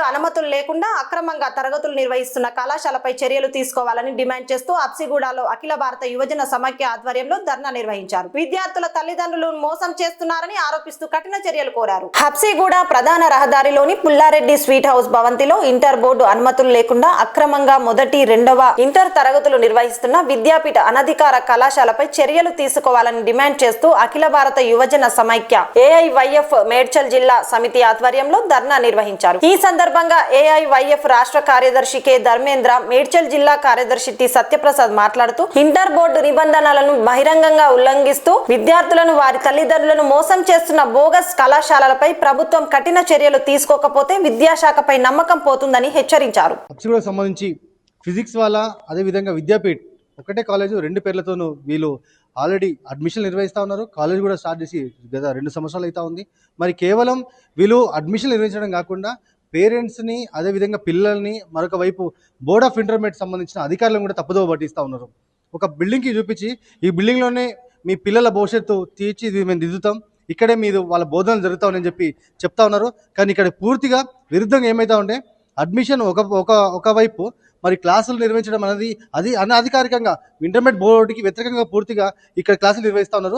అనుమతులు లేకుండా అక్రమంగా తరగతులు నిర్వహిస్తున్న కళాశాలపై చర్యలు తీసుకోవాలని డిమాండ్ చేస్తూ అప్సిగూడలో అఖిల భారత యువజన సమాఖ్య ఆధ్వర్యంలో ధర్నా నిర్వహించారు. విద్యార్థుల తల్లిదండ్రులను మోసం చేస్తున్నారని ఆరోపిస్తూ కఠిన చర్యలు కోరారు. అప్సిగూడ ప్రధాన రహదారిలోని పుల్లారెడ్డి స్వీట్ హౌస్ భవంతిలో ఇంటర్ బోర్డు అనుమతులు లేకుండా అక్రమంగా మొదటి, రెండవ ఇంటర్ తరగతులు నిర్వహిస్తున్న విద్యాపీఠ అనధికార కళాశాలపై చర్యలు తీసుకోవాలని డిమాండ్ చేస్తూ అఖిల భారత యువజన సమైక్య ఏఐవైఎఫ్ మేడ్చల్ జిల్లా సమితి ఆధ్వర్యంలో ధర్నా నిర్వహించారు. ఈ సందర్భంగా ఏఐవైఎఫ్ రాష్ట్ర కార్యదర్శి కె ధర్మేంద్ర, మేడ్చల్ జిల్లా కార్యదర్శి టి సత్యప్రసాద్ మాట్లాడుతూ ఇంటర్ బోర్డు నిబంధనలను బహిరంగంగా ఉల్లంఘిస్తూ విద్యార్థులను, వారి తల్లిదండ్రులను మోసం చేస్తున్న బోగస్ కళాశాలలపై ప్రభుత్వం కఠిన చర్యలు తీసుకోకపోతే విద్యాశాఖపై నమ్మకం పోతుందని హెచ్చరించారు. సంబంధించి ఫిజిక్స్ వాళ్ళ అదేవిధంగా విద్యాపీఠ్ ఒకటే కాలేజు రెండు పేర్లతోనూ వీళ్ళు ఆల్రెడీ అడ్మిషన్ నిర్వహిస్తూ ఉన్నారు. కాలేజ్ కూడా స్టార్ట్ చేసి గత 2 సంవత్సరాలు అవుతా ఉంది. మరి కేవలం వీళ్ళు అడ్మిషన్ నిర్వహించడం కాకుండా పేరెంట్స్ని, అదేవిధంగా పిల్లల్ని, మరొక వైపు బోర్డ్ ఆఫ్ ఇంటర్మీడియట్ సంబంధించిన అధికారులను కూడా తప్పుదోవ పట్టిస్తూ ఉన్నారు. ఒక బిల్డింగ్కి చూపించి ఈ బిల్డింగ్లోనే మీ పిల్లల భవిష్యత్తు తీర్చి ఇది మేము దిద్దుతాం, ఇక్కడే మీరు వాళ్ళ బోధనలు జరుగుతామని చెప్పి చెప్తా ఉన్నారు. కానీ ఇక్కడ పూర్తిగా విరుద్ధంగా ఏమవుతా ఉంటే అడ్మిషన్ ఒకవైపు, మరి క్లాసులు నిర్వహించడం అనేది అది అనధికారికంగా ఇంటర్మీడియట్ బోర్డుకి వ్యతిరేకంగా పూర్తిగా ఇక్కడ క్లాసులు నిర్వహిస్తూ ఉన్నారు.